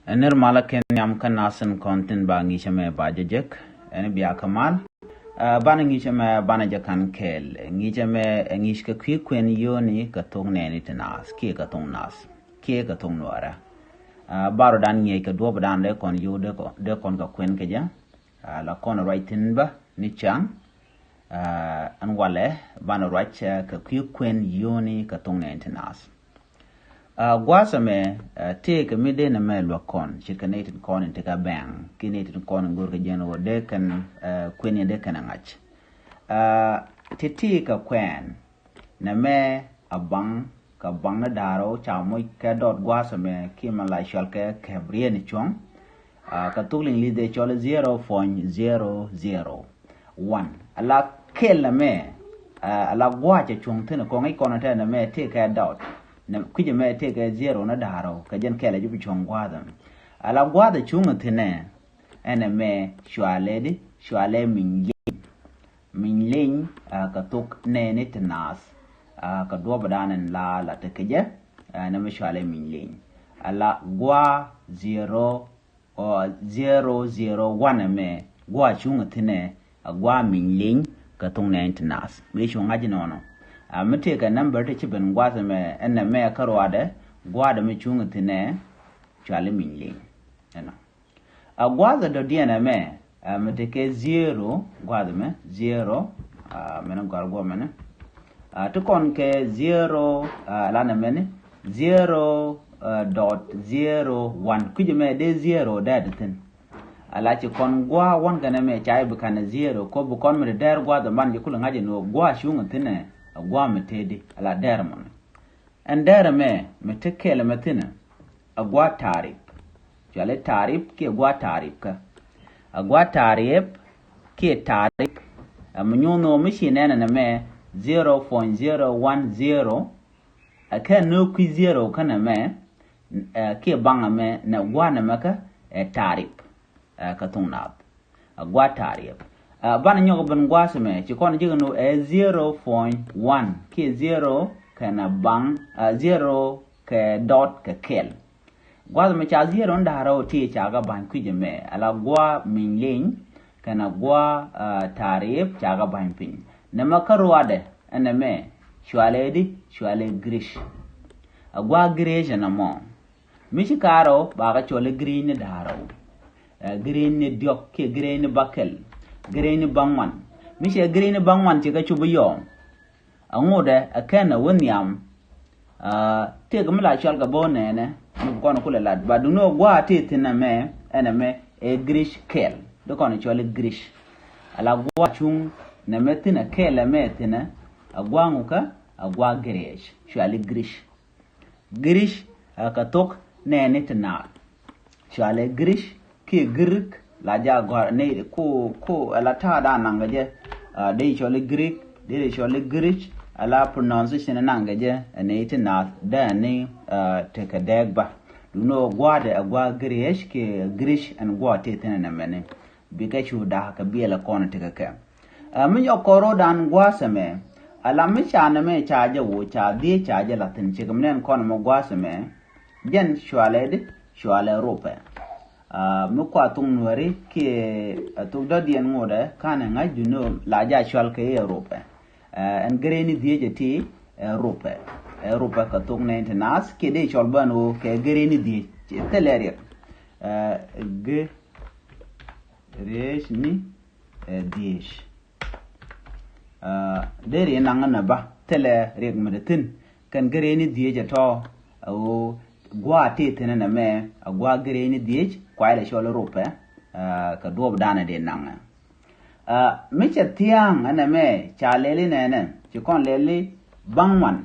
Ener malaken yam kan nasen konten ba ngi chame ba jejek en biya kamal bana ngi chame bana jakan kel ngi chame ngi ska kuën yoni ka tong ne ni tanas ki ka tong nas ki ka tong nuara baro dan ngi ka do dan le kon yu de kon ka kuën ke ja la kon writing ba ni chang an wale bana write ka kuën yoni ka tong ne tanas Guasame take me de na me lokon chikanated con and take a bang kinated con and go to general decan queen decan angach titika quen na me a bang ka bang na daro chamoy ka dot guasame kimala shalke cabrian chong ka tuling lide chole 0.001 ala kella me ala guacha chung tina kong ikona na me take a dot na kuje me take zero na daro ka jen kele jubi chongwada ala gwada chunga tene ene me shwale minling ka tok ne ne tenas ka do badanen la tekeje na me shwale minling ala gwa 0.001 me gwa chunga tene gwa minling ka tok ne tenas me shunga jinono me take a number to chip and guazame and a mea carwade, guada me chung tine, Charlie Minling. A guada do diana me, me take 0, guadame, 0, menagor woman. To conke 0, lana mene, 0.01. Could you make de 0 that thing? I like you con gua one gonna make chai become 0, co become me there guada man you couldn't imagine no gua chung tine. Agwa metedi ala dermon and dera me tekele metina agwa tarip jale tarip ki agwa tarip ka agwa tarip ki tarip amnyono machine na me 0.010 aka no ku 0 kana me ki banga me na gwa na maka tarip ka tunab agwa tarip bana nyogo ben gwaseme chikon jigano 0.1 ki 0 kana bang 0 ka dot ka kel gwaseme cha 0 ndaro ti chaga ban kujeme ala gwa minling kana gwa tarif chaga ban pin nama karwade aname shwale grish agwa grish na mo michi karo baga chole green daro green diok ki green bakel green bangwan mishe green bangwan tika chubu yo angode akena wonyam te gamla shalga bonene mkono kule lad baduno gwa titina me eneme e grish kel do kono chole grish ala gwa chung na metina kele metina agwa nguka agwa grish shwali grish akatok ne tina shwale grish ki grik la ja gor ne ko ala ta da nangaje de chole greek de chole greek ala pronunciation nangaje ne ite nath da ne take dagba duno gwade agwa greek ke greek and gwa te tena mene bika chu da ka biela kono take ka mi yokoro dan gwa same ala mi chana me chaje wo cha de chaje latin chigamnen kono mo gwa same jen shwale rope mukwa tung nuari ki tuk da dian ngode kana nga juno la ja shwal ke Europe en greni die ti Europe ka tuk ne internas ki de shwal banu ke greni die teleria g resh ni dish deri nangana ba tele reg medetin kan greni die ja to o gwa te tene na me agwa greni die kwa ile shole rope ka dob dana de nanga miche tiang ana me chalele nene chikon lele bangwan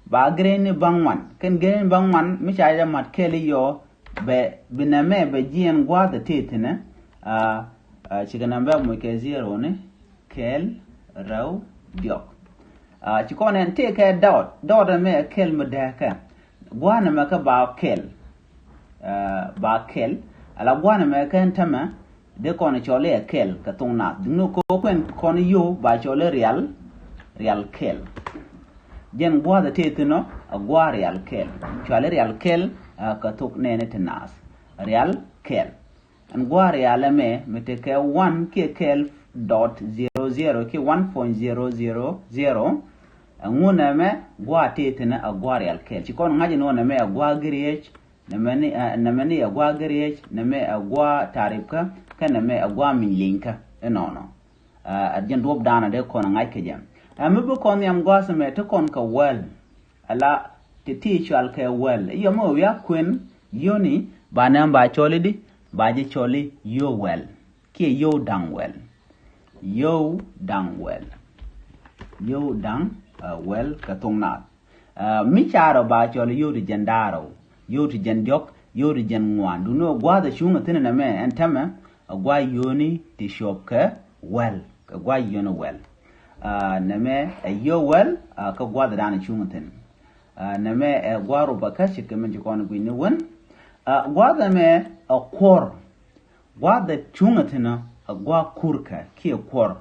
ba greni bangwan ken greni bangwan miche aja mat kele yo be biname be jien gwa de tetene chikana mbe mo ke 0 ne kel raw diok chikon en te ke dot me kel medaka gwa na me ka ba kel ala gwana me kan tama de kono chole kel ka tungna dinu ko kwen kono yo ba chole real kel jen gwa da tetino a gwa real kel chole real kel ka tuk nene tenas real kel an gwa real me meteke 1 ke kel dot 00 ke 1.000 nguna me gwa tetena a gwa real kel chikon ngaji no na me a gwa griech na mani a gwa griech na me a gwa tarifka kana me a gwa min linka no adjen dob dana de kon ngai ke jam ambu kon yam gwa me to kon ka well ala te tichal ke well yo mo ya kuën yoni banam ba choli di ba ji choli yo well ke yo dang well yo dang well ka tongna mi charo ba choli yo di jandaro yo di jandjok yo di jangwan du no gwa da shunga tinna me entama gwa yoni ti shop ka well ka gwa yoni well na me yo well ka gwa da dana shunga tin na me gwa ro ba ka shi ke men ko na gwini won gwa da me a kor gwa da shunga tinna gwa kurka ki kor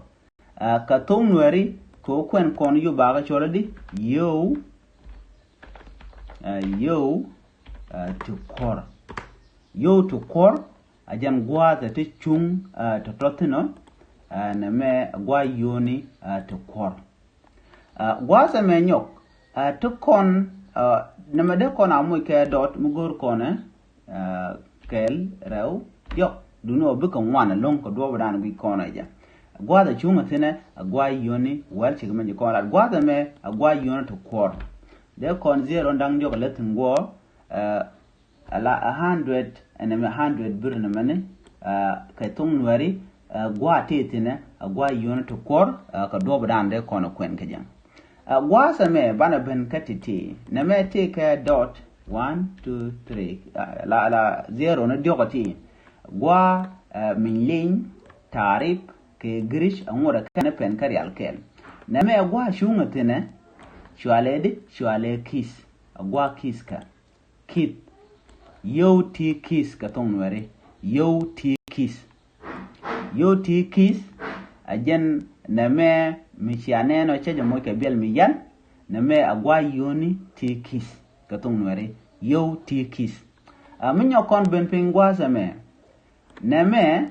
ka tonwari ko kwen kon yo ba ga choladi yo to kor ajan gwa da te chung to totino na me gwa yoni to kor gwa sa me nyok to kon na me de kon amu ke dot mugor kone kel rew yok duno bu kan wana long ko do bana bi kona ja gwa da chunga tene gwa yoni wel chi me ko la gwa da me gwa yoni to kor de kon zero ndang jok letin go ala 100 and 100 birna mane kai tong nwari gwa tetine gwa yoni to kor ka do bana de kono kwen ka jang gwa sa me bana ben katiti na me te ka dot 1 2 3 la zero na diokati gwa min lin tarif ke grish angora kana pen kari alkel na me gwa shunga tene shwale kis gwa kis ka kit yo ti kis ka tong nwere yo ti kis ajen na me michiane no cheje mo ke bel mi yan na me agwa yoni ti kis ka tong nwere yo ti kis minyo kon ben pingwa sa me na me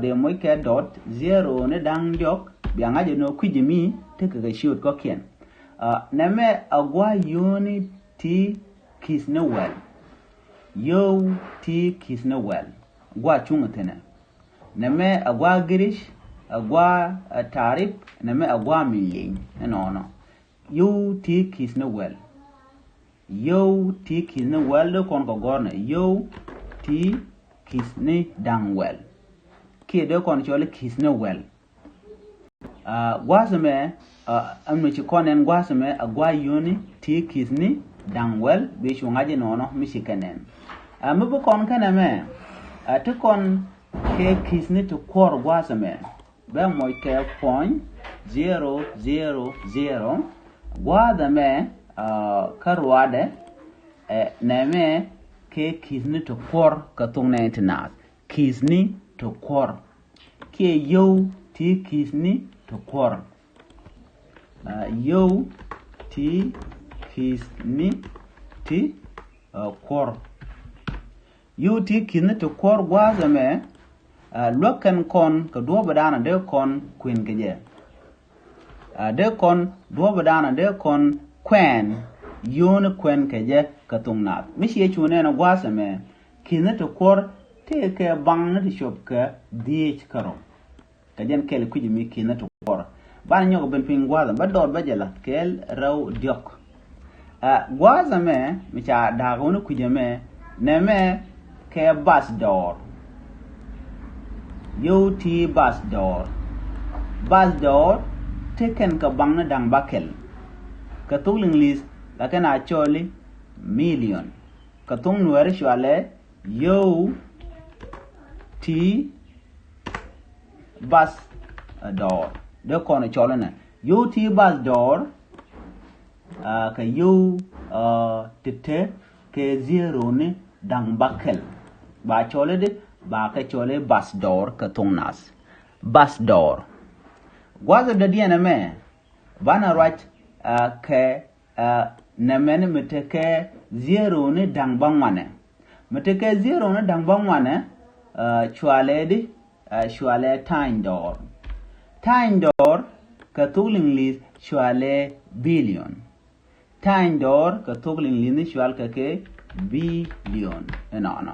de mo ke dot 0 ne dang jok bianga je no kwijimi te ka shoot ko ken na me agwa yoni ti kis ne well yo ti kis ne well gwa chunga tena na me agwa girish agwa tarif na me agwa milling no yo ti kis ne well de kon ko gorna yo ti kis ne dang well ke de kon chole kis ne well gwasme amno ci konen gwasme agwa yoni ti kis ne dang well be shungaje no mi shikanen mubu kon kana me to kon ke kis ne to kor gwasme be moy ke point 000 gwada me karwade na me ke kis ne to kor ka tung ne tinat kis ne to kor ke yo ti kis ne to kor yo ti kis ne ti kor yo ti kis ne to kor gwaza me lokan kon ka do badana de kon kuën geje de kon do badana de kon kuën yon kuën keje ka tungnat mishi chune na gwaza me kis ne to kor te ke bang na shop ka die karo kajen kel kuji mi kis ne to kor ban nyoko ben pingwaza ba dor ba jela kel raw diok gwaza me mi cha da gono kuje me ne me ke bas door yo ti bas door teken ka bang na dang bakel ka tuling lis la kana choli million ka tung nuer shwale yo ti bas door de kono cholana yo ti bas door ka yo tete ke zero ne dang bakel ba chole de ba ka chole bas door ka tungnas bas door gwaza da diana me bana right ke na men meteke zero ne dang bangwane Mateke zero na dang bang wane chwale di chwale time door. Time door ka tugling lis chwale billion. Time door ka tugling lis chwal ka ke billion. No.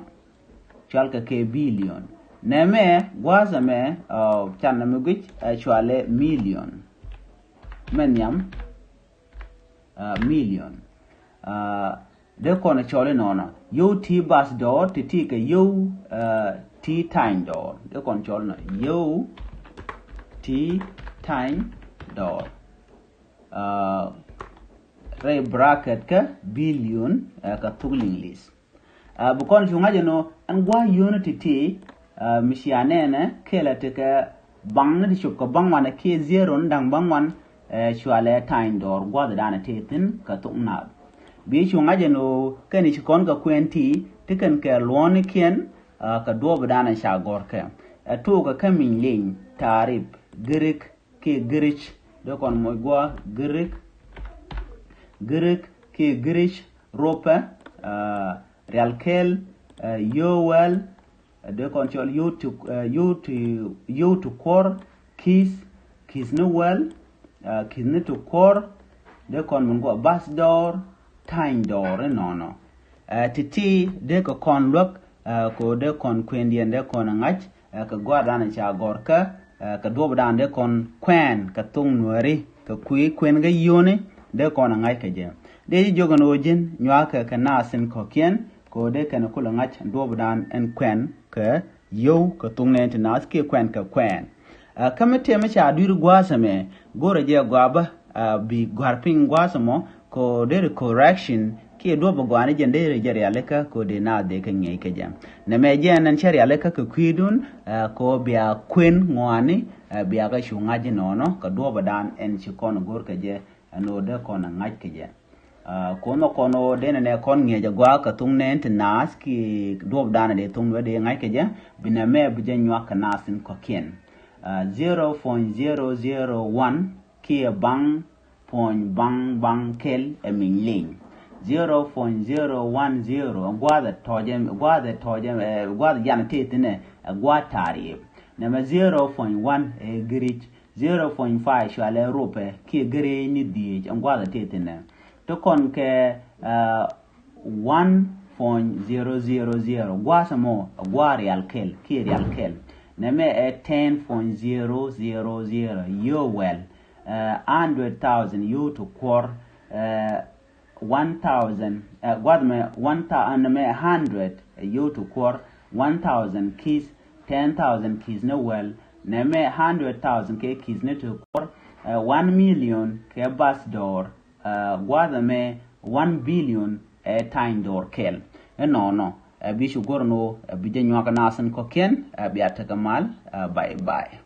Chwal ka ke billion. Neme gwaza me chan na mugich chwale million. Menyam million. De kona chole nona yo ti bus door ti ke yo ti time door de kon chole no yo ti time door re bracket ka billion ka tugling list bu kon chunga jeno an gwa unity ti mishiane ne kela te ka bang ne chup ko bang wana ke zero ndang bang wan chwale time door gwa da na te tin ka tugna bi chunga jeno kani chikon ka kwenti tikan ke lon kien ka do badana sha gorka to ka kamin ling tarib girik ke girich de kon mo gwa girik ke girich ropa realkel yowel de kon chol you to core kis no well kis ne to core de kon mo gwa bas door time door no titi de ko kon look ko de kon kwendien de kon ngach ka gwadan cha gorka ka dobadan de kon kwen ka tung nueri ka kwen ga yone de kon ngach ka je de jogan ojin nywa ka nasin ko kien ko de kan kula ngach dobadan en kwen ka yo ka tung ne nas ke kwen ka kwen kamete me cha dur gwasa me gore je gwaba bi gwarping gwasa mo ko de correction ki do bo gwani jende jere aleka ko de na de kan ngai ka jam na me je nan chari aleka ko kwidun ko bia kwen ngwani bia ga shunga ji nono ka do badan en chi kono gor ka je no de kono ngai ka je kono de ne kon nge je gwa ka tung ne nas ki do badan de tung de ngai ka je bina me bu je nywa ka nasin ko ken 0.001 ki bang point bang kel emin ling 0.010 gwada tojem gwada yana tetine gwa tarib nama 0.1 grich 0.5 shwale rupe ki gre ni die gwada tetine to kon ke 1.000 gwa samo gwa real kel ki real kel nama 10.000 yo well 100,000 you to core 1,000 100 you to core 1,000 keys 10,000 keys no well name 100,000 ke keys ne to core 1 million ke bus door me 1 billion time door kel no bi shugorno bi je nyaka nasan ko ken bi atakamal bye bye